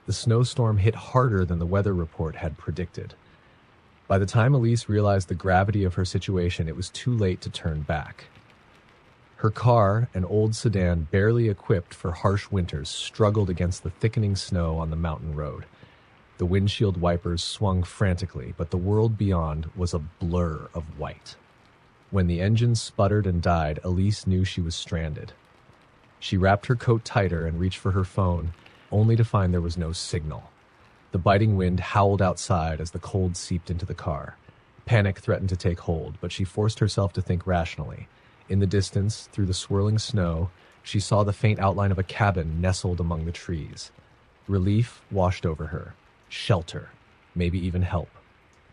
The snowstorm hit harder than the weather report had predicted. By the time Elise realized the gravity of her situation, it was too late to turn back. Her car, an old sedan barely equipped for harsh winters, struggled against the thickening snow on the mountain road. The windshield wipers swung frantically, but the world beyond was a blur of white. When the engine sputtered and died, Elise knew she was stranded. She wrapped her coat tighter and reached for her phone, only to find there was no signal. The biting wind howled outside as the cold seeped into the car. Panic threatened to take hold, but she forced herself to think rationally. In the distance, through the swirling snow, she saw the faint outline of a cabin nestled among the trees. Relief washed over her. Shelter. Maybe even help.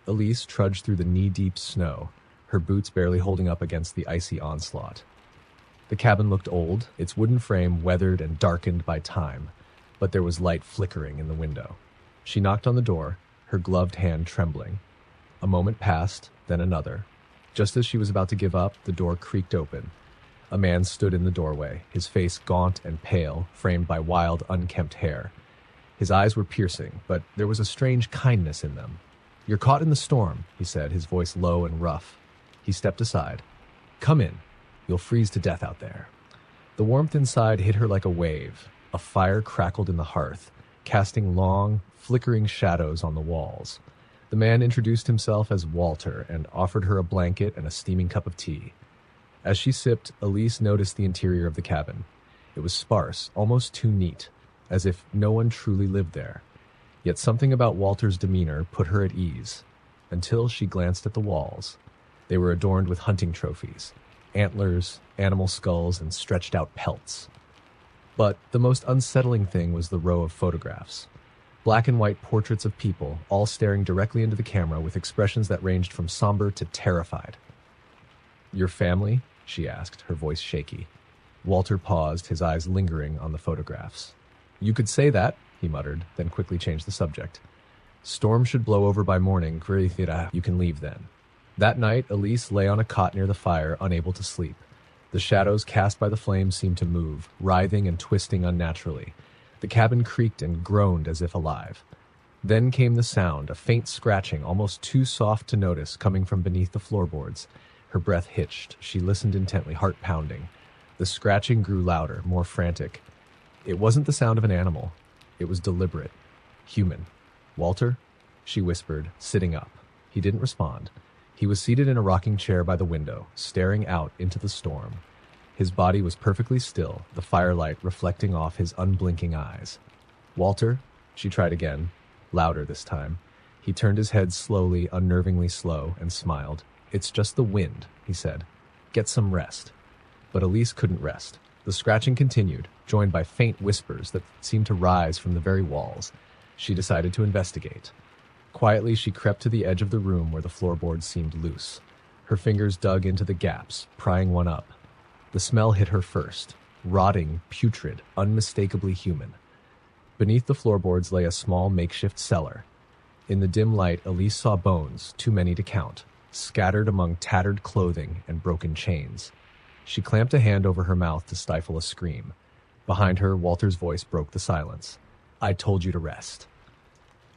Elise trudged through the knee-deep snow, her boots barely holding up against the icy onslaught. The cabin looked old, its wooden frame weathered and darkened by time, but there was light flickering in the window. She knocked on the door, her gloved hand trembling. A moment passed, then another. Just as she was about to give up, the door creaked open. A man stood in the doorway, his face gaunt and pale, framed by wild, unkempt hair. His eyes were piercing, but there was a strange kindness in them. "You're caught in the storm," he said, his voice low and rough. He stepped aside. "Come in. You'll freeze to death out there." The warmth inside hit her like a wave. A fire crackled in the hearth, casting long, flickering shadows on the walls. The man introduced himself as Walter and offered her a blanket and a steaming cup of tea. As she sipped, Elise noticed the interior of the cabin. It was sparse, almost too neat, as if no one truly lived there. Yet something about Walter's demeanor put her at ease, until she glanced at the walls. They were adorned with hunting trophies, antlers, animal skulls, and stretched-out pelts. But the most unsettling thing was the row of photographs. Black and white portraits of people, all staring directly into the camera with expressions that ranged from somber to terrified. "Your family?" she asked, her voice shaky. Walter paused, his eyes lingering on the photographs. "You could say that," he muttered, then quickly changed the subject. "Storm should blow over by morning. You can leave then." That night, Elise lay on a cot near the fire, unable to sleep. The shadows cast by the flames seemed to move, writhing and twisting unnaturally. The cabin creaked and groaned as if alive. Then came the sound, a faint scratching, almost too soft to notice, coming from beneath the floorboards. Her breath hitched. She listened intently, heart pounding. The scratching grew louder, more frantic. It wasn't the sound of an animal. It was deliberate. Human. "Walter?" she whispered, sitting up. He didn't respond. He was seated in a rocking chair by the window, staring out into the storm. His body was perfectly still, the firelight reflecting off his unblinking eyes. "Walter?" she tried again, louder this time. He turned his head slowly, unnervingly slow, and smiled. "It's just the wind," he said. "Get some rest." But Elise couldn't rest. The scratching continued, joined by faint whispers that seemed to rise from the very walls. She decided to investigate. Quietly, she crept to the edge of the room where the floorboards seemed loose. Her fingers dug into the gaps, prying one up. The smell hit her first. Rotting, putrid, unmistakably human. Beneath the floorboards lay a small makeshift cellar. In the dim light, Elise saw bones, too many to count, scattered among tattered clothing and broken chains. She clamped a hand over her mouth to stifle a scream. Behind her, Walter's voice broke the silence. "I told you to rest."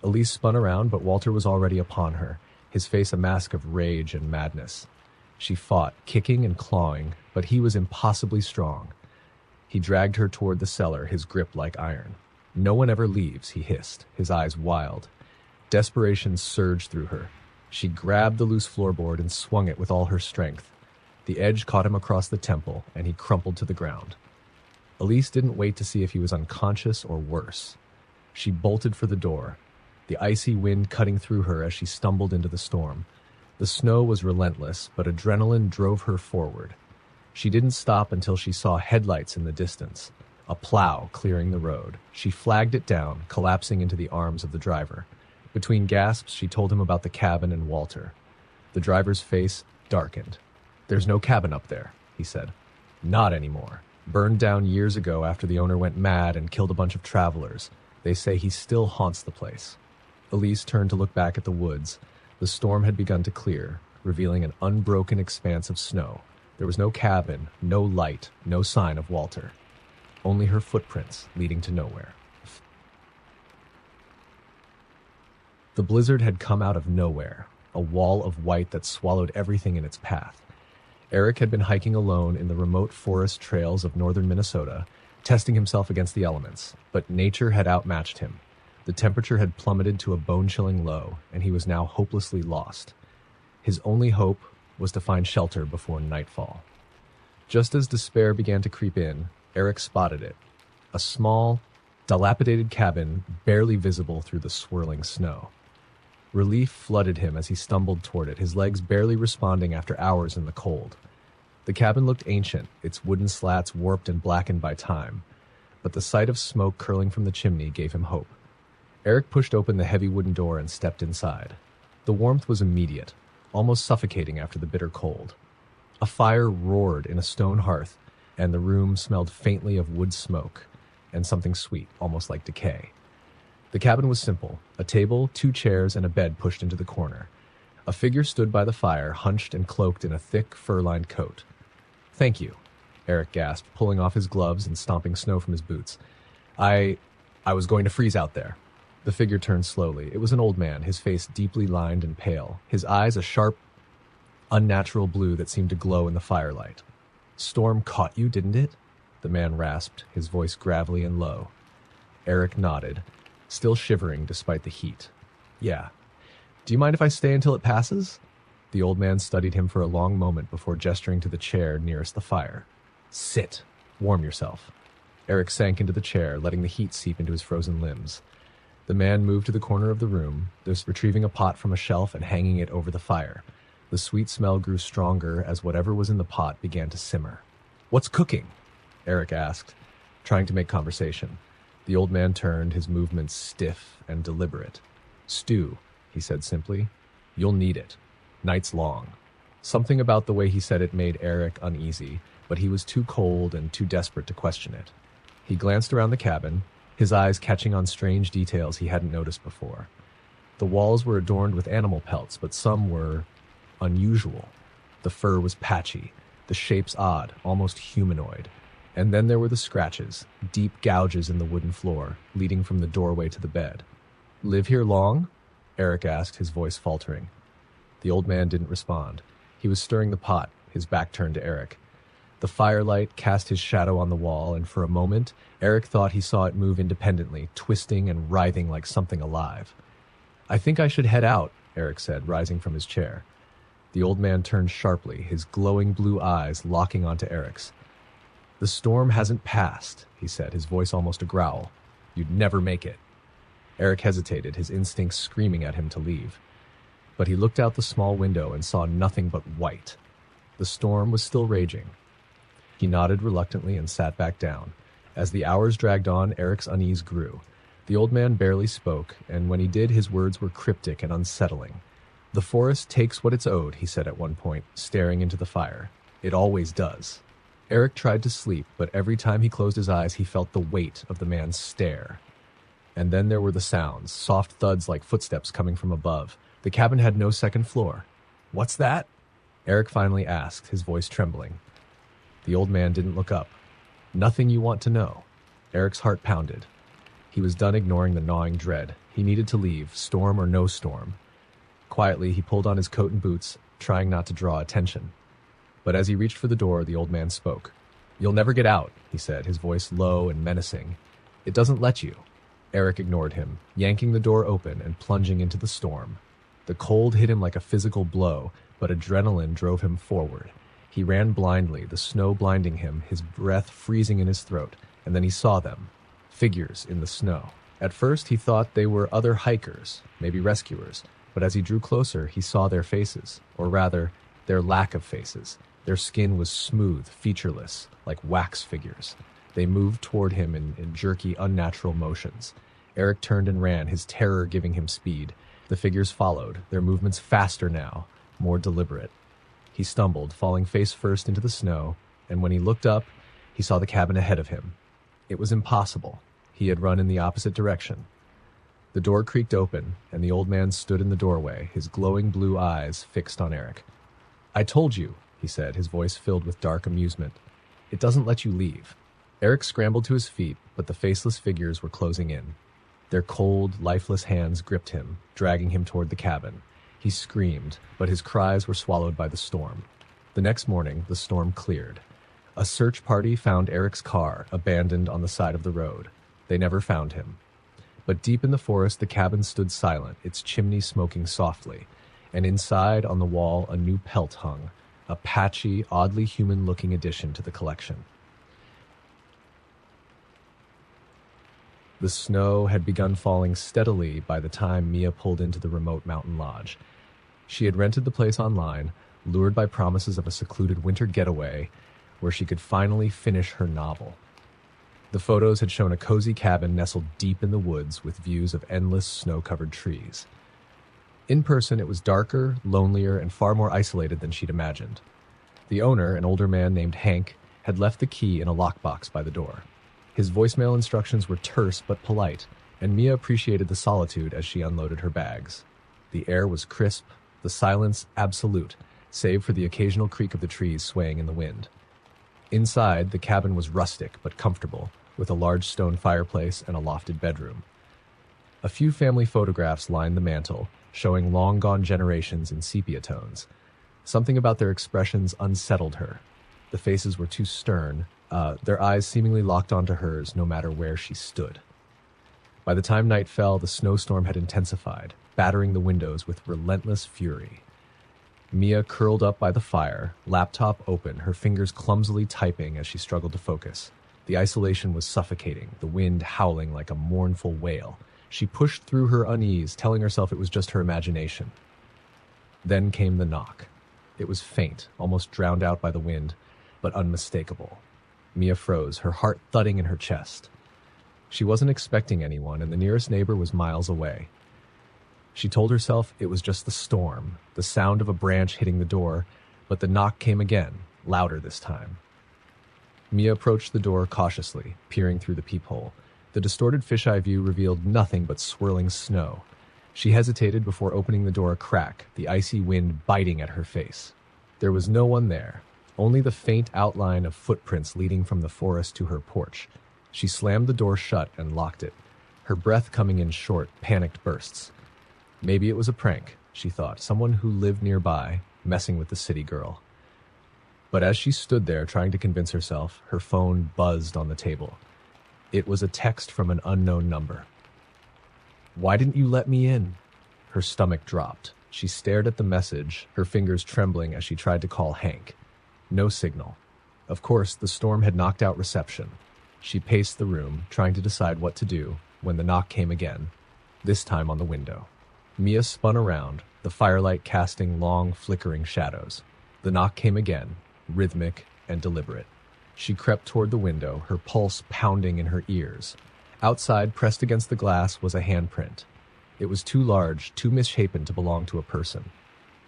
Elise spun around, but Walter was already upon her, his face a mask of rage and madness. She fought, kicking and clawing, but he was impossibly strong. He dragged her toward the cellar, his grip like iron. "No one ever leaves," he hissed, his eyes wild. Desperation surged through her. She grabbed the loose floorboard and swung it with all her strength. The edge caught him across the temple, and he crumpled to the ground. Elise didn't wait to see if he was unconscious or worse. She bolted for the door, the icy wind cutting through her as she stumbled into the storm. The snow was relentless, but adrenaline drove her forward. She didn't stop until she saw headlights in the distance, a plow clearing the road. She flagged it down, collapsing into the arms of the driver. Between gasps, she told him about the cabin and Walter. The driver's face darkened. "There's no cabin up there," he said. "Not anymore. Burned down years ago after the owner went mad and killed a bunch of travelers. They say he still haunts the place." Elise turned to look back at the woods. The storm had begun to clear, revealing an unbroken expanse of snow. There was no cabin, no light, no sign of Walter. Only her footprints leading to nowhere. The blizzard had come out of nowhere, a wall of white that swallowed everything in its path. Eric had been hiking alone in the remote forest trails of northern Minnesota, testing himself against the elements, but nature had outmatched him. The temperature had plummeted to a bone-chilling low, and he was now hopelessly lost. His only hope was to find shelter before nightfall. Just as despair began to creep in, Eric spotted it. A small, dilapidated cabin barely visible through the swirling snow. Relief flooded him as he stumbled toward it, his legs barely responding after hours in the cold. The cabin looked ancient, its wooden slats warped and blackened by time, but the sight of smoke curling from the chimney gave him hope. Eric pushed open the heavy wooden door and stepped inside. The warmth was immediate, almost suffocating after the bitter cold. A fire roared in a stone hearth, and the room smelled faintly of wood smoke and something sweet, almost like decay. The cabin was simple, a table, 2 chairs, and a bed pushed into the corner. A figure stood by the fire, hunched and cloaked in a thick, fur-lined coat. "Thank you," Eric gasped, pulling off his gloves and stomping snow from his boots. I was going to freeze out there." The figure turned slowly. It was an old man, his face deeply lined and pale, his eyes a sharp, unnatural blue that seemed to glow in the firelight. "Storm caught you, didn't it?" the man rasped, his voice gravelly and low. Eric nodded, still shivering despite the heat. "Yeah. Do you mind if I stay until it passes?" The old man studied him for a long moment before gesturing to the chair nearest the fire. "Sit. Warm yourself." Eric sank into the chair, letting the heat seep into his frozen limbs. The man moved to the corner of the room, thus retrieving a pot from a shelf and hanging it over the fire. The sweet smell grew stronger as whatever was in the pot began to simmer. "What's cooking?" Eric asked, trying to make conversation. The old man turned, his movements stiff and deliberate. "Stew," he said simply. "You'll need it. Night's long." Something about the way he said it made Eric uneasy, but he was too cold and too desperate to question it. He glanced around the cabin, his eyes catching on strange details he hadn't noticed before. The walls were adorned with animal pelts, but some were unusual. The fur was patchy, the shapes odd, almost humanoid. And then there were the scratches, deep gouges in the wooden floor, leading from the doorway to the bed. "Live here long?" Eric asked, his voice faltering. The old man didn't respond. He was stirring the pot, his back turned to Eric. The firelight cast his shadow on the wall, and for a moment, Eric thought he saw it move independently, twisting and writhing like something alive. "I think I should head out," Eric said, rising from his chair. The old man turned sharply, his glowing blue eyes locking onto Eric's. "The storm hasn't passed," he said, his voice almost a growl. "You'd never make it." Eric hesitated, his instincts screaming at him to leave. But he looked out the small window and saw nothing but white. The storm was still raging. He nodded reluctantly and sat back down. As the hours dragged on, Eric's unease grew. The old man barely spoke, and when he did, his words were cryptic and unsettling. "The forest takes what it's owed," he said at one point, staring into the fire. "It always does." Eric tried to sleep, but every time he closed his eyes, he felt the weight of the man's stare. And then there were the sounds, soft thuds like footsteps coming from above. The cabin had no second floor. "What's that?" Eric finally asked, his voice trembling. The old man didn't look up. "Nothing you want to know." Eric's heart pounded. He was done ignoring the gnawing dread. He needed to leave, storm or no storm. Quietly, he pulled on his coat and boots, trying not to draw attention. But as he reached for the door, the old man spoke. "You'll never get out," he said, his voice low and menacing. "It doesn't let you." Eric ignored him, yanking the door open and plunging into the storm. The cold hit him like a physical blow, but adrenaline drove him forward. He ran blindly, the snow blinding him, his breath freezing in his throat, and then he saw them, figures in the snow. At first, he thought they were other hikers, maybe rescuers, but as he drew closer, he saw their faces, or rather, their lack of faces. Their skin was smooth, featureless, like wax figures. They moved toward him in jerky, unnatural motions. Eric turned and ran, his terror giving him speed. The figures followed, their movements faster now, more deliberate. He stumbled, falling face first into the snow, and when he looked up, he saw the cabin ahead of him. It was impossible. He had run in the opposite direction. The door creaked open, and the old man stood in the doorway, his glowing blue eyes fixed on Eric. "I told you," he said, his voice filled with dark amusement. "It doesn't let you leave." Eric scrambled to his feet, but the faceless figures were closing in. Their cold, lifeless hands gripped him, dragging him toward the cabin. He screamed, but his cries were swallowed by the storm. The next morning, the storm cleared. A search party found Eric's car abandoned on the side of the road. They never found him. But deep in the forest, the cabin stood silent, its chimney smoking softly, and inside on the wall a new pelt hung, a patchy, oddly human-looking addition to the collection. The snow had begun falling steadily by the time Mia pulled into the remote mountain lodge. She had rented the place online, lured by promises of a secluded winter getaway where she could finally finish her novel. The photos had shown a cozy cabin nestled deep in the woods with views of endless snow-covered trees. In person, it was darker, lonelier, and far more isolated than she'd imagined. The owner, an older man named Hank, had left the key in a lockbox by the door. His voicemail instructions were terse but polite, and Mia appreciated the solitude as she unloaded her bags. The air was crisp, the silence absolute, save for the occasional creak of the trees swaying in the wind. Inside, the cabin was rustic but comfortable, with a large stone fireplace and a lofted bedroom. A few family photographs lined the mantel, showing long-gone generations in sepia tones. Something about their expressions unsettled her. The faces were too stern, their eyes seemingly locked onto hers no matter where she stood. By the time night fell, the snowstorm had intensified, battering the windows with relentless fury. Mia curled up by the fire, laptop open, her fingers clumsily typing as she struggled to focus. The isolation was suffocating, the wind howling like a mournful wail. She pushed through her unease, telling herself it was just her imagination. Then came the knock. It was faint, almost drowned out by the wind, but unmistakable. Mia froze, her heart thudding in her chest. She wasn't expecting anyone, and the nearest neighbor was miles away. She told herself it was just the storm, the sound of a branch hitting the door, but the knock came again, louder this time. Mia approached the door cautiously, peering through the peephole. The distorted fisheye view revealed nothing but swirling snow. She hesitated before opening the door a crack, the icy wind biting at her face. There was no one there, only the faint outline of footprints leading from the forest to her porch. She slammed the door shut and locked it, her breath coming in short, panicked bursts. Maybe it was a prank, she thought, someone who lived nearby, messing with the city girl. But as she stood there trying to convince herself, her phone buzzed on the table. It was a text from an unknown number. "Why didn't you let me in?" Her stomach dropped. She stared at the message, her fingers trembling as she tried to call Hank. No signal. Of course, the storm had knocked out reception. She paced the room, trying to decide what to do, when the knock came again, this time on the window. Mia spun around, the firelight casting long, flickering shadows. The knock came again, rhythmic and deliberate. She crept toward the window, her pulse pounding in her ears. Outside, pressed against the glass, was a handprint. It was too large, too misshapen to belong to a person.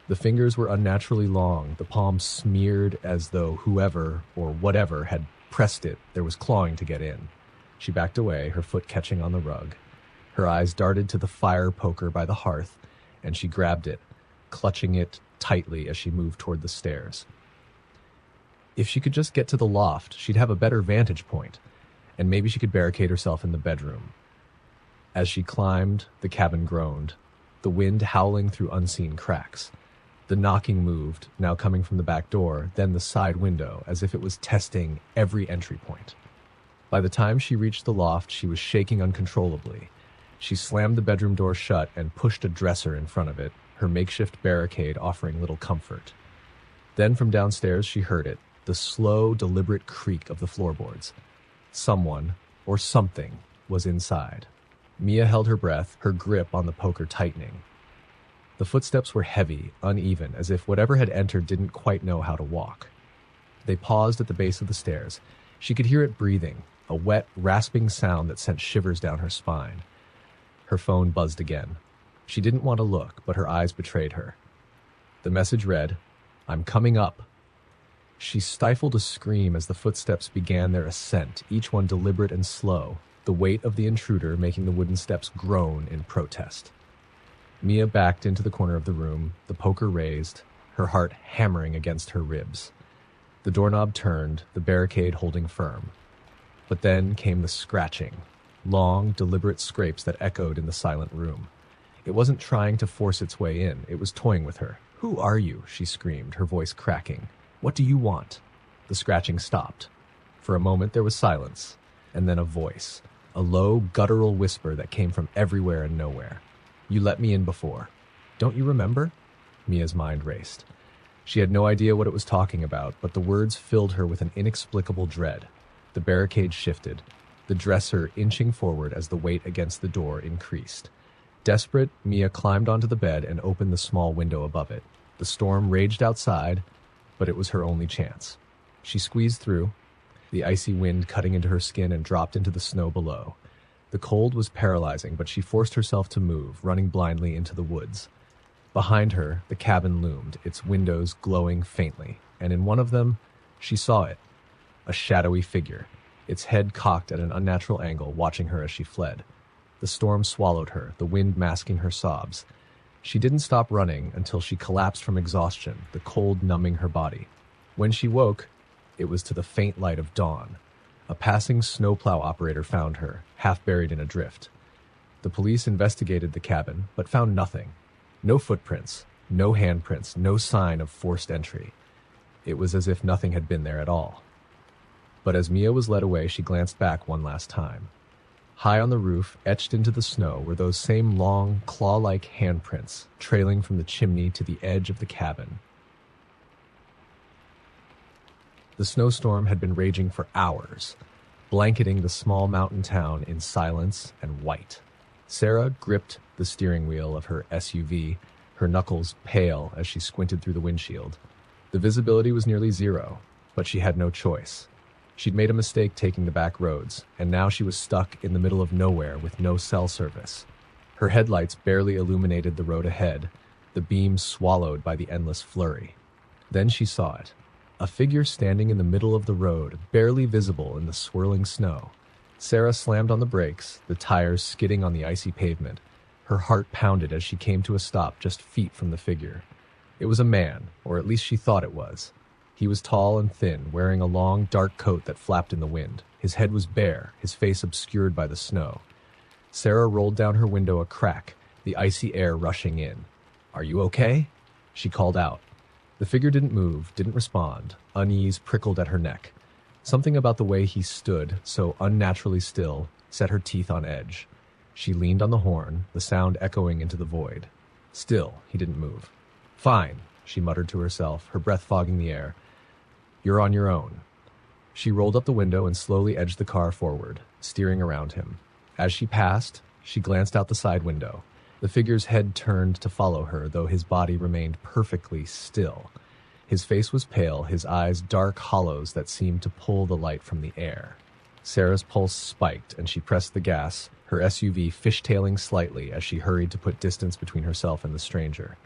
The fingers were unnaturally long, the palms smeared as though whoever or whatever had pressed it. There was clawing to get in. She backed away, her foot catching on the rug. Her eyes darted to the fire poker by the hearth, and she grabbed it, clutching it tightly as she moved toward the stairs. If she could just get to the loft, she'd have a better vantage point, and maybe she could barricade herself in the bedroom. As she climbed, the cabin groaned, the wind howling through unseen cracks. The knocking moved, now coming from the back door, then the side window, as if it was testing every entry point. By the time she reached the loft, she was shaking uncontrollably. She slammed the bedroom door shut and pushed a dresser in front of it, her makeshift barricade offering little comfort. Then from downstairs she heard it, the slow, deliberate creak of the floorboards. Someone, or something, was inside. Mia held her breath, her grip on the poker tightening. The footsteps were heavy, uneven, as if whatever had entered didn't quite know how to walk. They paused at the base of the stairs. She could hear it breathing, a wet, rasping sound that sent shivers down her spine. Her phone buzzed again. She didn't want to look, but her eyes betrayed her. The message read, "I'm coming up." She stifled a scream as the footsteps began their ascent, each one deliberate and slow, the weight of the intruder making the wooden steps groan in protest. Mia backed into the corner of the room, the poker raised, her heart hammering against her ribs. The doorknob turned, the barricade holding firm. But then came the scratching. long, deliberate scrapes that echoed in the silent room. It wasn't trying to force its way in, it was toying with her. "Who are you?" she screamed, her voice cracking. "What do you want?" The scratching stopped. For a moment there was silence, and then a voice, a low, guttural whisper that came from everywhere and nowhere. "You let me in before. Don't you remember?" Mia's mind raced. She had no idea what it was talking about, but the words filled her with an inexplicable dread. The barricade shifted, the dresser inching forward as the weight against the door increased. Desperate, Mia climbed onto the bed and opened the small window above it. The storm raged outside, but it was her only chance. She squeezed through, the icy wind cutting into her skin, and dropped into the snow below. The cold was paralyzing, but she forced herself to move, running blindly into the woods. Behind her, the cabin loomed, its windows glowing faintly, and in one of them, she saw it, a shadowy figure, its head cocked at an unnatural angle, watching her as she fled. The storm swallowed her, the wind masking her sobs. She didn't stop running until she collapsed from exhaustion, the cold numbing her body. When she woke, it was to the faint light of dawn. A passing snowplow operator found her, half buried in a drift. The police investigated the cabin, but found nothing. No footprints, no handprints, no sign of forced entry. It was as if nothing had been there at all. But as Mia was led away, she glanced back one last time. High on the roof, etched into the snow, were those same long, claw-like handprints, trailing from the chimney to the edge of the cabin. The snowstorm had been raging for hours, blanketing the small mountain town in silence and white. Sarah gripped the steering wheel of her SUV, her knuckles pale as she squinted through the windshield. The visibility was nearly zero, but she had no choice. She'd made a mistake taking the back roads, and now she was stuck in the middle of nowhere with no cell service. Her headlights barely illuminated the road ahead, the beams swallowed by the endless flurry. Then she saw it, a figure standing in the middle of the road, barely visible in the swirling snow. Sarah slammed on the brakes, the tires skidding on the icy pavement. Her heart pounded as she came to a stop just feet from the figure. It was a man, or at least she thought it was. He was tall and thin, wearing a long, dark coat that flapped in the wind. His head was bare, his face obscured by the snow. Sarah rolled down her window a crack, the icy air rushing in. "Are you okay?" she called out. The figure didn't move, didn't respond. Unease prickled at her neck. Something about the way he stood, so unnaturally still, set her teeth on edge. She leaned on the horn, the sound echoing into the void. Still, he didn't move. "Fine," she muttered to herself, her breath fogging the air. "You're on your own." She rolled up the window and slowly edged the car forward, steering around him. As she passed, she glanced out the side window. The figure's head turned to follow her, though his body remained perfectly still. His face was pale, his eyes dark hollows that seemed to pull the light from the air. Sarah's pulse spiked, and she pressed the gas, her SUV fishtailing slightly as she hurried to put distance between herself and the stranger.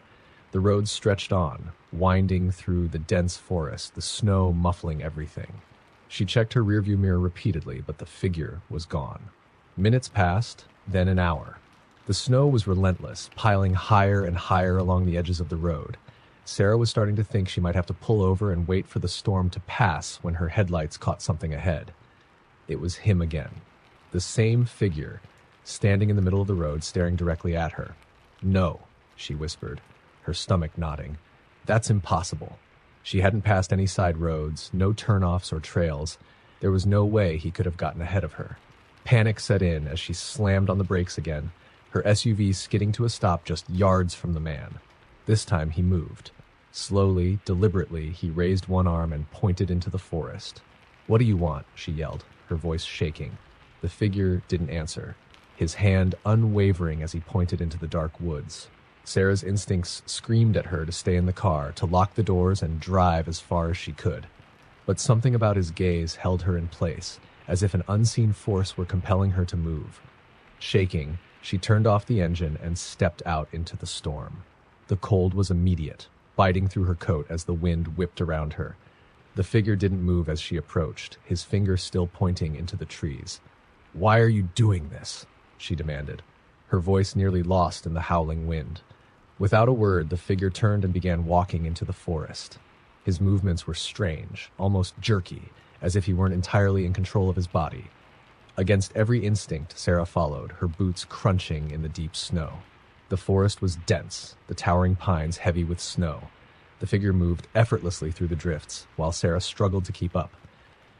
The road stretched on, winding through the dense forest, the snow muffling everything. She checked her rearview mirror repeatedly, but the figure was gone. Minutes passed, then an hour. The snow was relentless, piling higher and higher along the edges of the road. Sarah was starting to think she might have to pull over and wait for the storm to pass when her headlights caught something ahead. It was him again. The same figure, standing in the middle of the road, staring directly at her. "No," she whispered, her stomach knotting. "That's impossible." She hadn't passed any side roads, no turnoffs or trails. There was no way he could have gotten ahead of her. Panic set in as she slammed on the brakes again, her SUV skidding to a stop just yards from the man. This time he moved. Slowly, deliberately, he raised one arm and pointed into the forest. "What do you want?" she yelled, her voice shaking. The figure didn't answer, his hand unwavering as he pointed into the dark woods. Sarah's instincts screamed at her to stay in the car, to lock the doors and drive as far as she could. But something about his gaze held her in place, as if an unseen force were compelling her to move. Shaking, she turned off the engine and stepped out into the storm. The cold was immediate, biting through her coat as the wind whipped around her. The figure didn't move as she approached, his finger still pointing into the trees. "Why are you doing this?" she demanded, her voice nearly lost in the howling wind. Without a word, the figure turned and began walking into the forest. His movements were strange, almost jerky, as if he weren't entirely in control of his body. Against every instinct, Sarah followed, her boots crunching in the deep snow. The forest was dense, the towering pines heavy with snow. The figure moved effortlessly through the drifts, while Sarah struggled to keep up.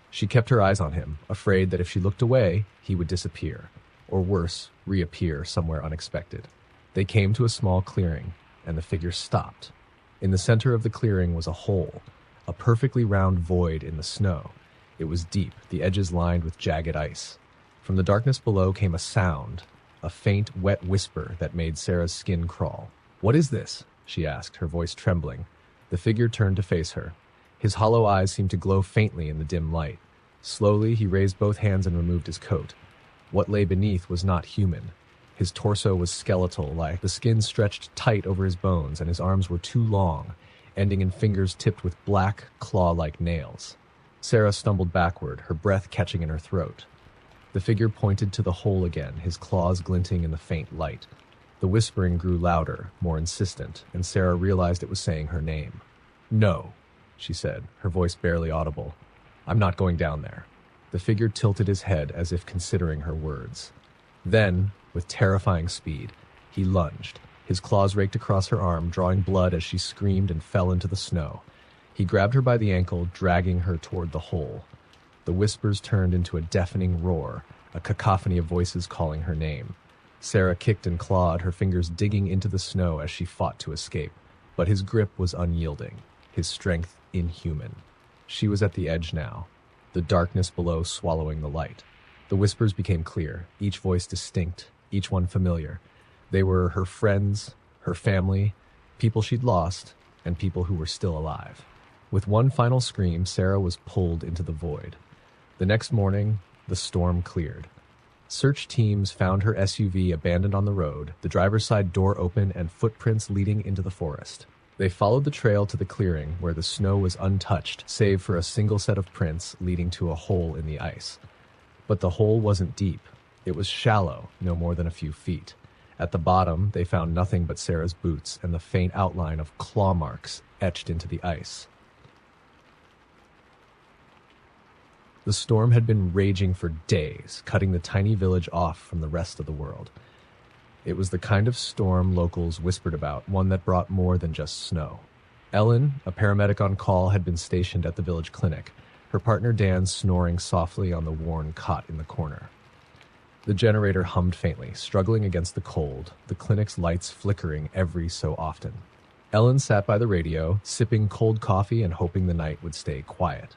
She kept her eyes on him, afraid that if she looked away, he would disappear, or worse, reappear somewhere unexpected. They came to a small clearing, and the figure stopped. In the center of the clearing was a hole, a perfectly round void in the snow. It was deep, the edges lined with jagged ice. From the darkness below came a sound, a faint, wet whisper that made Sarah's skin crawl. "What is this?" she asked, her voice trembling. The figure turned to face her. His hollow eyes seemed to glow faintly in the dim light. Slowly, he raised both hands and removed his coat. What lay beneath was not human. His torso was skeletal-like. The skin stretched tight over his bones, and his arms were too long, ending in fingers tipped with black, claw-like nails. Sarah stumbled backward, her breath catching in her throat. The figure pointed to the hole again, his claws glinting in the faint light. The whispering grew louder, more insistent, and Sarah realized it was saying her name. "No," she said, her voice barely audible. "I'm not going down there." The figure tilted his head as if considering her words. Then, with terrifying speed, he lunged. His claws raked across her arm, drawing blood as she screamed and fell into the snow. He grabbed her by the ankle, dragging her toward the hole. The whispers turned into a deafening roar, a cacophony of voices calling her name. Sarah kicked and clawed, her fingers digging into the snow as she fought to escape. But his grip was unyielding, his strength inhuman. She was at the edge now, the darkness below swallowing the light. The whispers became clear, each voice distinct, each one familiar. They were her friends, her family, people she'd lost, and people who were still alive. With one final scream, Sarah was pulled into the void. The next morning, the storm cleared. Search teams found her SUV abandoned on the road, the driver's side door open and footprints leading into the forest. They followed the trail to the clearing where the snow was untouched, save for a single set of prints leading to a hole in the ice. But the hole wasn't deep. It was shallow, no more than a few feet. At the bottom, they found nothing but Sarah's boots and the faint outline of claw marks etched into the ice. The storm had been raging for days, cutting the tiny village off from the rest of the world. It was the kind of storm locals whispered about, one that brought more than just snow. Ellen, a paramedic on call, had been stationed at the village clinic, her partner Dan snoring softly on the worn cot in the corner. The generator hummed faintly, struggling against the cold, the clinic's lights flickering every so often. Ellen sat by the radio, sipping cold coffee and hoping the night would stay quiet.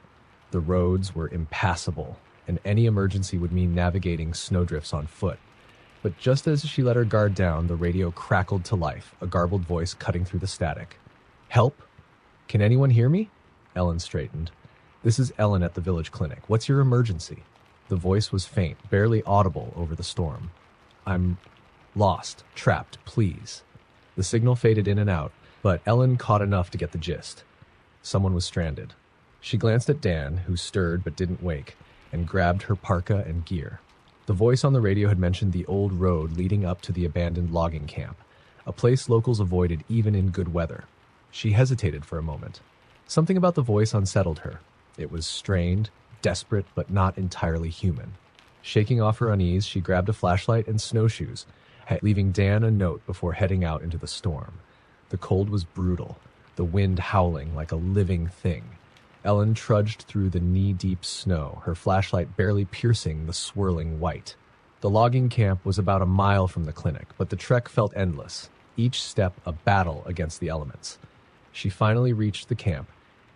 The roads were impassable, and any emergency would mean navigating snowdrifts on foot. But just as she let her guard down, the radio crackled to life, a garbled voice cutting through the static. "Help? Can anyone hear me?" Ellen straightened. "This is Ellen at the village clinic. What's your emergency?" The voice was faint, barely audible over the storm. "I'm lost, trapped, please." The signal faded in and out, but Ellen caught enough to get the gist. Someone was stranded. She glanced at Dan, who stirred but didn't wake, and grabbed her parka and gear. The voice on the radio had mentioned the old road leading up to the abandoned logging camp, a place locals avoided even in good weather. She hesitated for a moment. Something about the voice unsettled her. It was strained, desperate, but not entirely human. Shaking off her unease, she grabbed a flashlight and snowshoes, leaving Dan a note before heading out into the storm. The cold was brutal, the wind howling like a living thing. Ellen trudged through the knee-deep snow, her flashlight barely piercing the swirling white. The logging camp was about a mile from the clinic, but the trek felt endless, each step a battle against the elements. She finally reached the camp,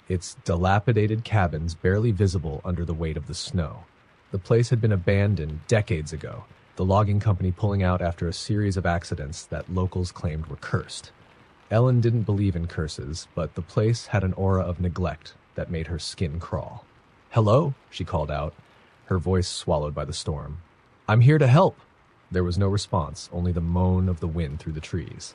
its dilapidated cabins barely visible under the weight of the snow. The place had been abandoned decades ago, the logging company pulling out after a series of accidents that locals claimed were cursed. Ellen didn't believe in curses, but the place had an aura of neglect that made her skin crawl. "Hello," she called out, her voice swallowed by the storm. "I'm here to help." There was no response, only the moan of the wind through the trees.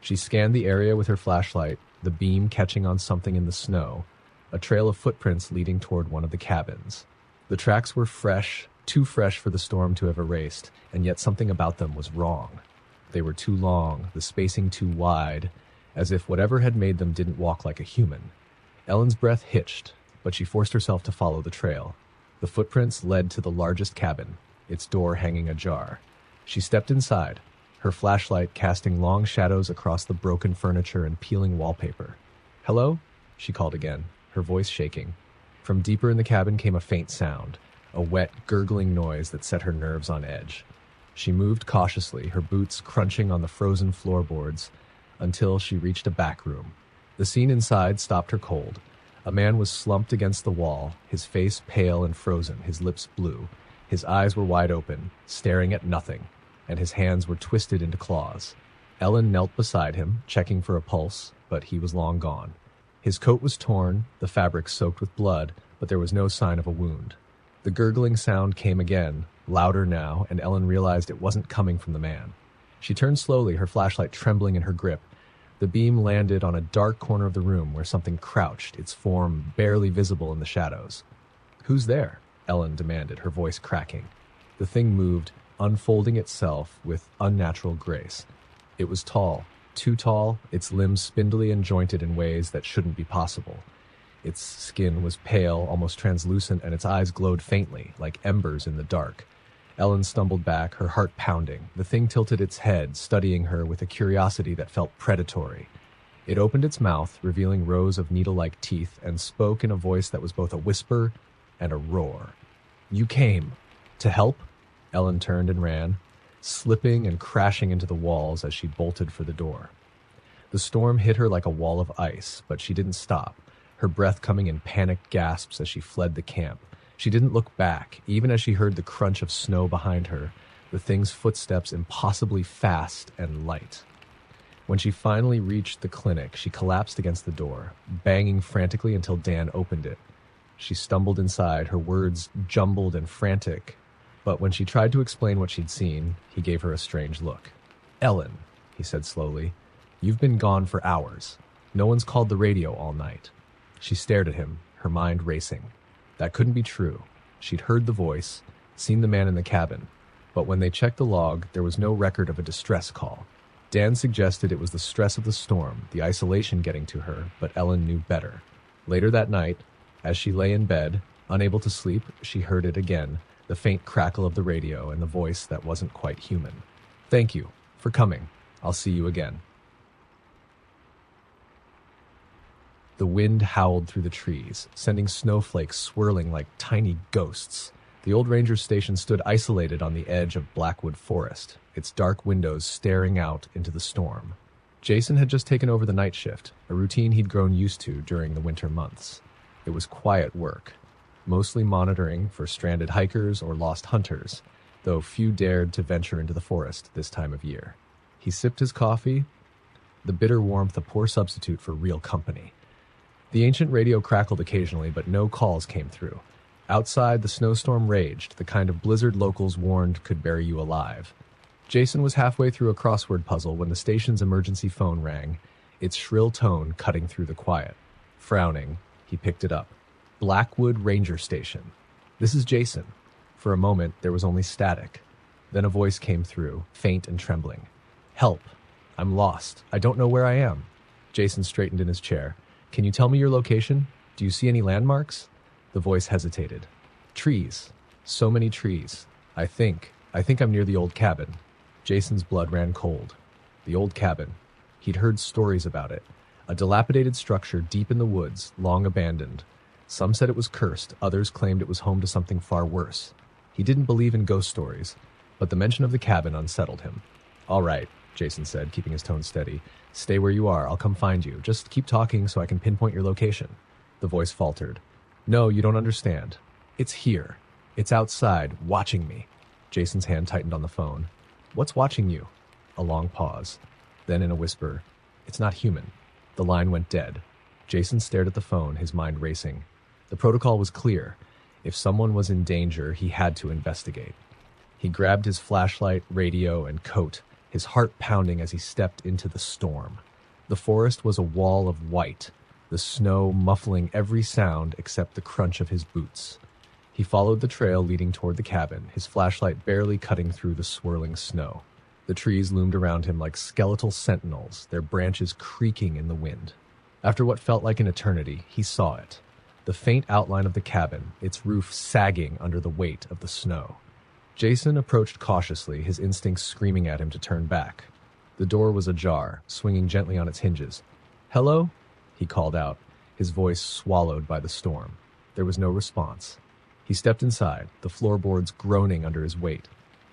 She scanned the area with her flashlight, the beam catching on something in the snow, a trail of footprints leading toward one of the cabins. The tracks were fresh, too fresh for the storm to have erased, and yet something about them was wrong. They were too long, the spacing too wide, as if whatever had made them didn't walk like a human. Ellen's breath hitched, but she forced herself to follow the trail. The footprints led to the largest cabin, its door hanging ajar. She stepped inside, her flashlight casting long shadows across the broken furniture and peeling wallpaper. "Hello?" she called again, her voice shaking. From deeper in the cabin came a faint sound, a wet, gurgling noise that set her nerves on edge. She moved cautiously, her boots crunching on the frozen floorboards, until she reached a back room. The scene inside stopped her cold. A man was slumped against the wall, his face pale and frozen, his lips blue. His eyes were wide open, staring at nothing, and his hands were twisted into claws. Ellen knelt beside him, checking for a pulse, but he was long gone. His coat was torn, the fabric soaked with blood, but there was no sign of a wound. The gurgling sound came again, louder now, and Ellen realized it wasn't coming from the man. She turned slowly, her flashlight trembling in her grip. The beam landed on a dark corner of the room where something crouched, its form barely visible in the shadows. "Who's there?" Ellen demanded, her voice cracking. The thing moved, unfolding itself with unnatural grace. It was tall, too tall, its limbs spindly and jointed in ways that shouldn't be possible. Its skin was pale, almost translucent, and its eyes glowed faintly, like embers in the dark. Ellen stumbled back, her heart pounding. The thing tilted its head, studying her with a curiosity that felt predatory. It opened its mouth, revealing rows of needle-like teeth, and spoke in a voice that was both a whisper and a roar. "You came to help?" Ellen turned and ran, slipping and crashing into the walls as she bolted for the door. The storm hit her like a wall of ice, but she didn't stop, her breath coming in panicked gasps as she fled the camp. She didn't look back, even as she heard the crunch of snow behind her, the thing's footsteps impossibly fast and light. When she finally reached the clinic, she collapsed against the door, banging frantically until Dan opened it. She stumbled inside, her words jumbled and frantic, but when she tried to explain what she'd seen, he gave her a strange look. "Ellen," he said slowly, "you've been gone for hours. No one's called the radio all night." She stared at him, her mind racing. That couldn't be true. She'd heard the voice, seen the man in the cabin, but when they checked the log, there was no record of a distress call. Dan suggested it was the stress of the storm, the isolation getting to her, but Ellen knew better. Later that night, as she lay in bed, unable to sleep, she heard it again, the faint crackle of the radio and the voice that wasn't quite human. "Thank you for coming. I'll see you again." The wind howled through the trees, sending snowflakes swirling like tiny ghosts. The old ranger station stood isolated on the edge of Blackwood Forest, its dark windows staring out into the storm. Jason had just taken over the night shift, a routine he'd grown used to during the winter months. It was quiet work, mostly monitoring for stranded hikers or lost hunters, though few dared to venture into the forest this time of year. He sipped his coffee, the bitter warmth a poor substitute for real company. The ancient radio crackled occasionally, but no calls came through. Outside, the snowstorm raged, the kind of blizzard locals warned could bury you alive. Jason was halfway through a crossword puzzle when the station's emergency phone rang, its shrill tone cutting through the quiet. Frowning, he picked it up. "Blackwood Ranger Station. This is Jason." For a moment, there was only static. Then a voice came through, faint and trembling. "Help. I'm lost. I don't know where I am." Jason straightened in his chair. "Can you tell me your location? Do you see any landmarks?" The voice hesitated. "Trees. So many trees. I think I'm near the old cabin." Jason's blood ran cold. The old cabin. He'd heard stories about it. A dilapidated structure deep in the woods, long abandoned. Some said it was cursed, others claimed it was home to something far worse. He didn't believe in ghost stories, but the mention of the cabin unsettled him. "All right," Jason said, keeping his tone steady. "Stay where you are. I'll come find you. Just keep talking so I can pinpoint your location." The voice faltered. "No, you don't understand. It's here. It's outside, watching me." Jason's hand tightened on the phone. "What's watching you?" A long pause. Then in a whisper, "It's not human." The line went dead. Jason stared at the phone, his mind racing. The protocol was clear. If someone was in danger, he had to investigate. He grabbed his flashlight, radio, and coat, his heart pounding as he stepped into the storm. The forest was a wall of white, the snow muffling every sound except the crunch of his boots. He followed the trail leading toward the cabin, his flashlight barely cutting through the swirling snow. The trees loomed around him like skeletal sentinels, their branches creaking in the wind. After what felt like an eternity, he saw it. The faint outline of the cabin, its roof sagging under the weight of the snow. Jason approached cautiously, his instincts screaming at him to turn back. The door was ajar, swinging gently on its hinges. "Hello?" he called out, his voice swallowed by the storm. There was no response. He stepped inside, the floorboards groaning under his weight.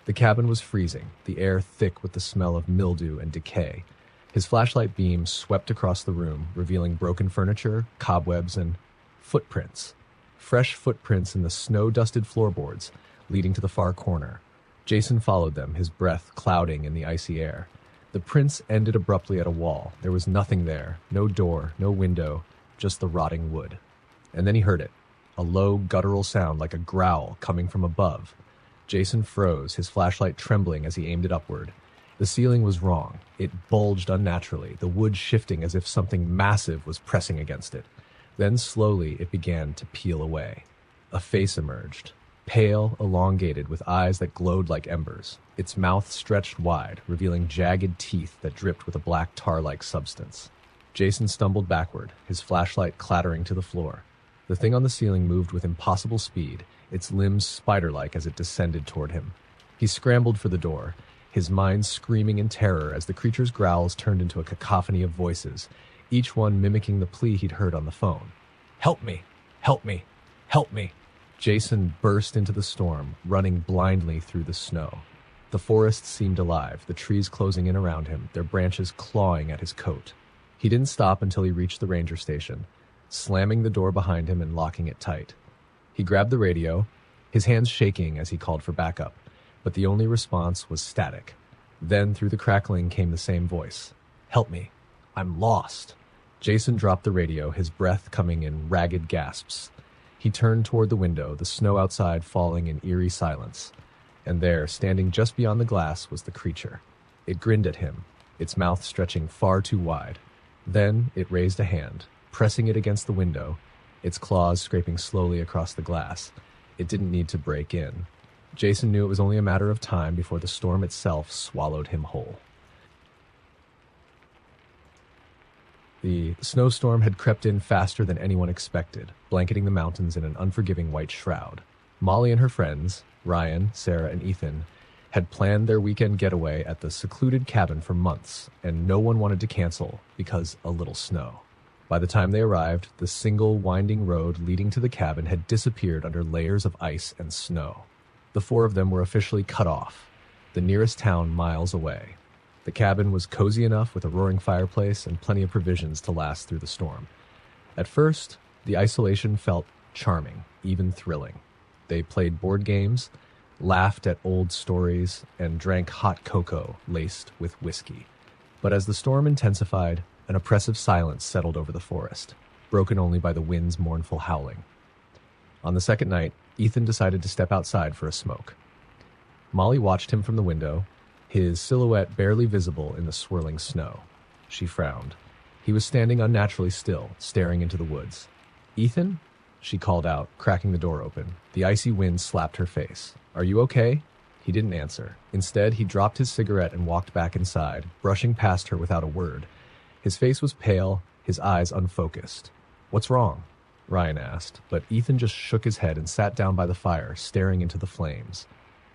The cabin was freezing, the air thick with the smell of mildew and decay. His flashlight beam swept across the room, revealing broken furniture, cobwebs, and footprints. Fresh footprints in the snow-dusted floorboards, leading to the far corner. Jason followed them, his breath clouding in the icy air. The prints ended abruptly at a wall. There was nothing there, no door, no window, just the rotting wood. And then he heard it, a low, guttural sound like a growl coming from above. Jason froze, his flashlight trembling as he aimed it upward. The ceiling was wrong. It bulged unnaturally, the wood shifting as if something massive was pressing against it. Then slowly it began to peel away. A face emerged. Pale, elongated, with eyes that glowed like embers. Its mouth stretched wide, revealing jagged teeth that dripped with a black tar-like substance. Jason stumbled backward, his flashlight clattering to the floor. The thing on the ceiling moved with impossible speed, its limbs spider-like as it descended toward him. He scrambled for the door, his mind screaming in terror as the creature's growls turned into a cacophony of voices, each one mimicking the plea he'd heard on the phone. "Help me! Help me! Help me!" Jason burst into the storm, running blindly through the snow. The forest seemed alive, the trees closing in around him, their branches clawing at his coat. He didn't stop until he reached the ranger station, slamming the door behind him and locking it tight. He grabbed the radio, his hands shaking as he called for backup, but the only response was static. Then through the crackling came the same voice. "Help me. I'm lost." Jason dropped the radio, his breath coming in ragged gasps. He turned toward the window, the snow outside falling in eerie silence. And there, standing just beyond the glass, was the creature. It grinned at him, its mouth stretching far too wide. Then it raised a hand, pressing it against the window, its claws scraping slowly across the glass. It didn't need to break in. Jason knew it was only a matter of time before the storm itself swallowed him whole. The snowstorm had crept in faster than anyone expected, blanketing the mountains in an unforgiving white shroud. Molly and her friends, Ryan, Sarah, and Ethan, had planned their weekend getaway at the secluded cabin for months, and no one wanted to cancel because a little snow. By the time they arrived, the single winding road leading to the cabin had disappeared under layers of ice and snow. The four of them were officially cut off, the nearest town miles away. The cabin was cozy enough with a roaring fireplace and plenty of provisions to last through the storm. At first, the isolation felt charming, even thrilling. They played board games, laughed at old stories, and drank hot cocoa laced with whiskey. But as the storm intensified, an oppressive silence settled over the forest, broken only by the wind's mournful howling. On the second night, Ethan decided to step outside for a smoke. Molly watched him from the window, his silhouette barely visible in the swirling snow. She frowned. He was standing unnaturally still, staring into the woods. "Ethan?" she called out, cracking the door open. The icy wind slapped her face. "Are you okay?" He didn't answer. Instead, he dropped his cigarette and walked back inside, brushing past her without a word. His face was pale, his eyes unfocused. "What's wrong?" Ryan asked, but Ethan just shook his head and sat down by the fire, staring into the flames.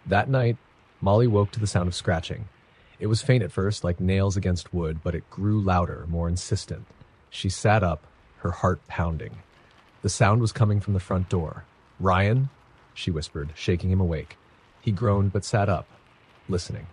That night, Molly woke to the sound of scratching. It was faint at first, like nails against wood, but it grew louder, more insistent. She sat up, her heart pounding. The sound was coming from the front door. "Ryan?" she whispered, shaking him awake. He groaned but sat up, listening.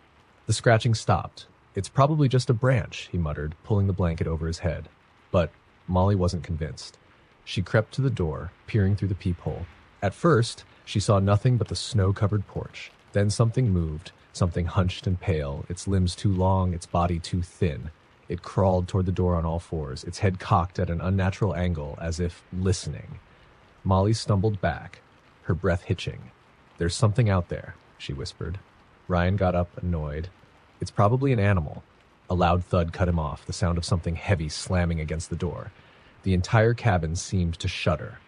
The scratching stopped. "It's probably just a branch," he muttered, pulling the blanket over his head. But Molly wasn't convinced. She crept to the door, peering through the peephole. At first, she saw nothing but the snow-covered porch. Then something moved, something hunched and pale, its limbs too long, its body too thin. It crawled toward the door on all fours, its head cocked at an unnatural angle, as if listening. Molly stumbled back, her breath hitching. "There's something out there," she whispered. Ryan got up, annoyed. "It's probably an animal." A loud thud cut him off, the sound of something heavy slamming against the door. The entire cabin seemed to shudder.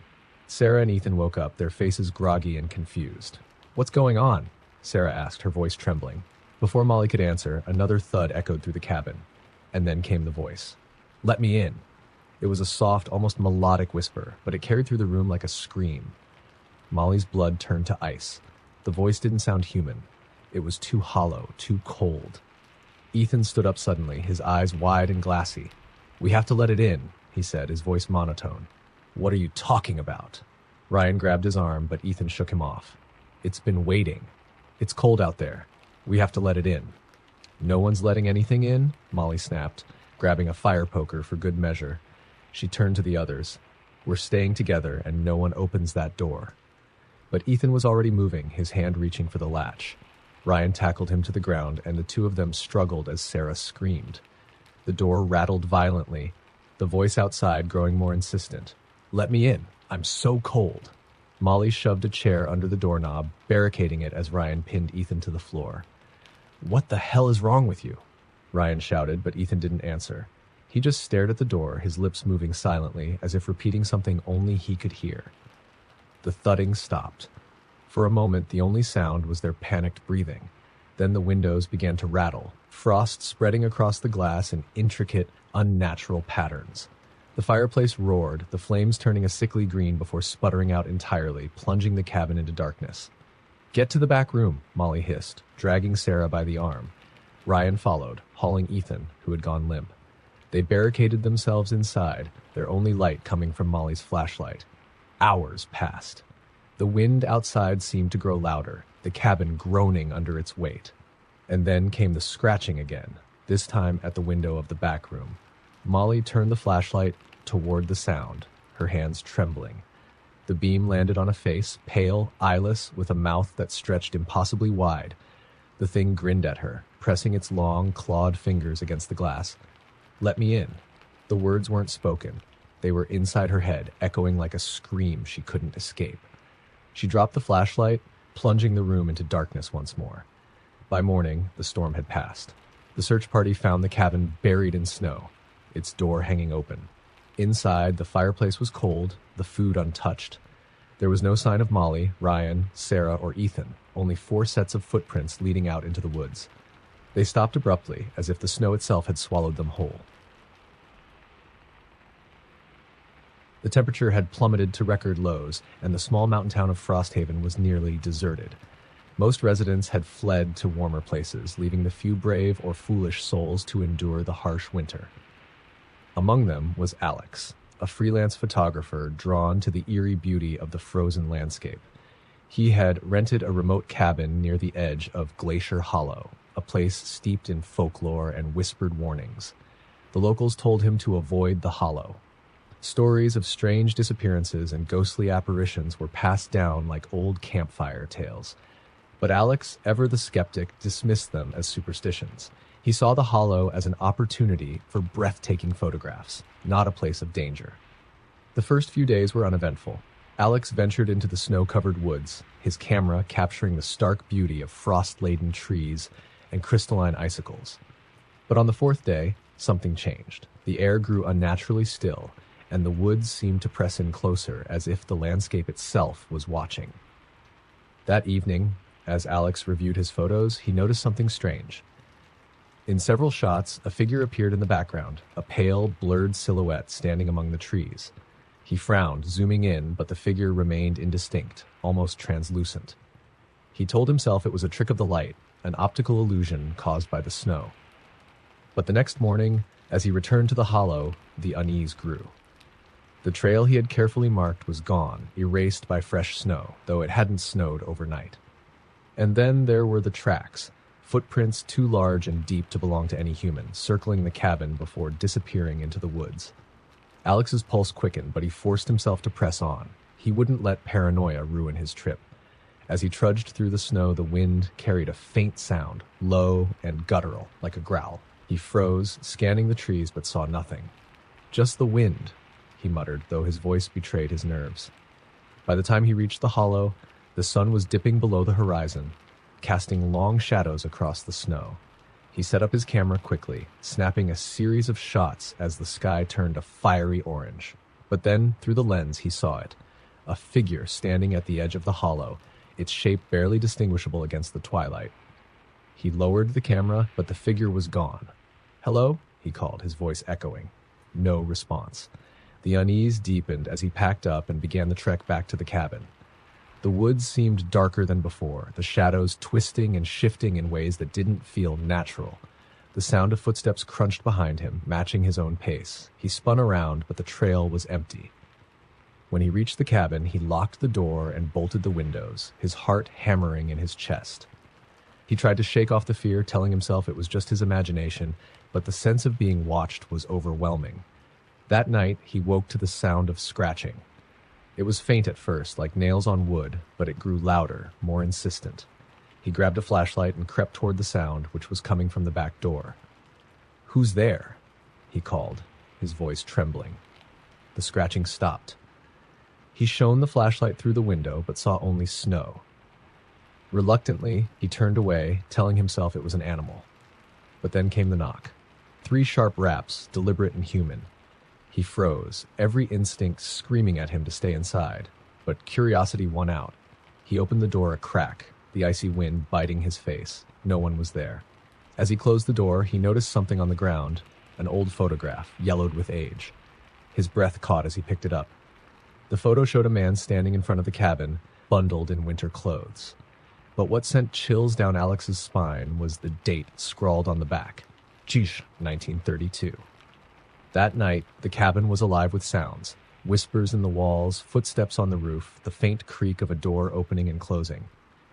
Sarah and Ethan woke up, their faces groggy and confused. "What's going on?" Sarah asked, her voice trembling. Before Molly could answer, another thud echoed through the cabin. And then came the voice. "Let me in." It was a soft, almost melodic whisper, but it carried through the room like a scream. Molly's blood turned to ice. The voice didn't sound human. It was too hollow, too cold. Ethan stood up suddenly, his eyes wide and glassy. "We have to let it in," he said, his voice monotone. "What are you talking about?" Ryan grabbed his arm, but Ethan shook him off. "It's been waiting. It's cold out there. We have to let it in." "No one's letting anything in?" Molly snapped, grabbing a fire poker for good measure. She turned to the others. "We're staying together, and no one opens that door." But Ethan was already moving, his hand reaching for the latch. Ryan tackled him to the ground, and the two of them struggled as Sarah screamed. The door rattled violently, the voice outside growing more insistent. "Let me in. I'm so cold." Molly shoved a chair under the doorknob, barricading it as Ryan pinned Ethan to the floor. "What the hell is wrong with you?" Ryan shouted, but Ethan didn't answer. He just stared at the door, his lips moving silently, as if repeating something only he could hear. The thudding stopped. For a moment, the only sound was their panicked breathing. Then the windows began to rattle, frost spreading across the glass in intricate, unnatural patterns. The fireplace roared, the flames turning a sickly green before sputtering out entirely, plunging the cabin into darkness. "Get to the back room," Molly hissed, dragging Sarah by the arm. Ryan followed, hauling Ethan, who had gone limp. They barricaded themselves inside, their only light coming from Molly's flashlight. Hours passed. The wind outside seemed to grow louder, the cabin groaning under its weight. And then came the scratching again, this time at the window of the back room. Molly turned the flashlight toward the sound, her hands trembling. The beam landed on a face, pale, eyeless, with a mouth that stretched impossibly wide. The thing grinned at her, pressing its long, clawed fingers against the glass. "Let me in." The words weren't spoken. They were inside her head, echoing like a scream she couldn't escape. She dropped the flashlight, plunging the room into darkness once more. By morning, the storm had passed. The search party found the cabin buried in snow, its door hanging open. Inside, the fireplace was cold, the food untouched. There was no sign of Molly, Ryan, Sarah, or Ethan, only 4 sets of footprints leading out into the woods. They stopped abruptly, as if the snow itself had swallowed them whole. The temperature had plummeted to record lows, and the small mountain town of Frosthaven was nearly deserted. Most residents had fled to warmer places, leaving the few brave or foolish souls to endure the harsh winter. Among them was Alex, a freelance photographer drawn to the eerie beauty of the frozen landscape. He had rented a remote cabin near the edge of Glacier Hollow, a place steeped in folklore and whispered warnings. The locals told him to avoid the hollow. Stories of strange disappearances and ghostly apparitions were passed down like old campfire tales. But Alex, ever the skeptic, dismissed them as superstitions. He saw the hollow as an opportunity for breathtaking photographs, not a place of danger. The first few days were uneventful. Alex ventured into the snow-covered woods, his camera capturing the stark beauty of frost-laden trees and crystalline icicles. But on the 4th day, something changed. The air grew unnaturally still, and the woods seemed to press in closer, as if the landscape itself was watching. That evening, as Alex reviewed his photos, he noticed something strange. In several shots, a figure appeared in the background, a pale, blurred silhouette standing among the trees. He frowned, zooming in, but the figure remained indistinct, almost translucent. He told himself it was a trick of the light, an optical illusion caused by the snow. But the next morning, as he returned to the hollow, the unease grew. The trail he had carefully marked was gone, erased by fresh snow, though it hadn't snowed overnight. And then there were the tracks, footprints too large and deep to belong to any human, circling the cabin before disappearing into the woods. Alex's pulse quickened, but he forced himself to press on. He wouldn't let paranoia ruin his trip. As he trudged through the snow, the wind carried a faint sound, low and guttural, like a growl. He froze, scanning the trees, but saw nothing. "Just the wind," he muttered, though his voice betrayed his nerves. By the time he reached the hollow, the sun was dipping below the horizon, casting long shadows across the snow. He set up his camera quickly, snapping a series of shots as the sky turned a fiery orange. But then, through the lens, he saw it, a figure standing at the edge of the hollow, its shape barely distinguishable against the twilight. He lowered the camera, but the figure was gone. "Hello?" he called, his voice echoing. No response. The unease deepened as he packed up and began the trek back to the cabin. The woods seemed darker than before, the shadows twisting and shifting in ways that didn't feel natural. The sound of footsteps crunched behind him, matching his own pace. He spun around, but the trail was empty. When he reached the cabin, he locked the door and bolted the windows, his heart hammering in his chest. He tried to shake off the fear, telling himself it was just his imagination, but the sense of being watched was overwhelming. That night, he woke to the sound of scratching. It was faint at first, like nails on wood, but it grew louder, more insistent. He grabbed a flashlight and crept toward the sound, which was coming from the back door. "Who's there?" he called, his voice trembling. The scratching stopped. He shone the flashlight through the window, but saw only snow. Reluctantly, he turned away, telling himself it was an animal. But then came the knock. 3 sharp raps, deliberate and human. He froze, every instinct screaming at him to stay inside, but curiosity won out. He opened the door a crack, the icy wind biting his face. No one was there. As he closed the door, he noticed something on the ground, an old photograph, yellowed with age. His breath caught as he picked it up. The photo showed a man standing in front of the cabin, bundled in winter clothes. But what sent chills down Alex's spine was the date scrawled on the back. Cish, 1932. That night, the cabin was alive with sounds. Whispers in the walls, footsteps on the roof, the faint creak of a door opening and closing.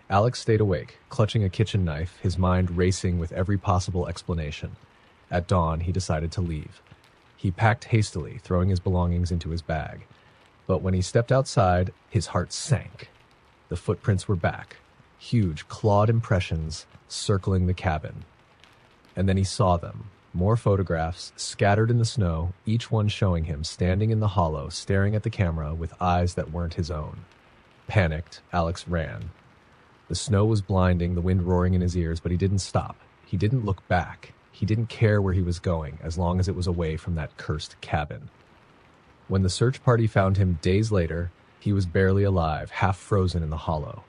Alex stayed awake, clutching a kitchen knife, his mind racing with every possible explanation. At dawn, he decided to leave. He packed hastily, throwing his belongings into his bag. But when he stepped outside, his heart sank. The footprints were back, huge clawed impressions circling the cabin. And then he saw them, more photographs scattered in the snow, each one showing him standing in the hollow, staring at the camera with eyes that weren't his own. Panicked, Alex ran. The snow was blinding, the wind roaring in his ears, but he didn't stop. He didn't look back. He didn't care where he was going, as long as it was away from that cursed cabin. When the search party found him days later, he was barely alive, half frozen in the hollow.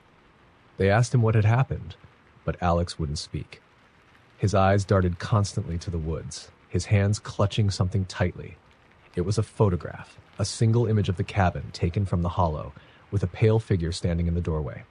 They asked him what had happened, but Alex wouldn't speak. His eyes darted constantly to the woods, his hands clutching something tightly. It was a photograph, a single image of the cabin taken from the hollow, with a pale figure standing in the doorway.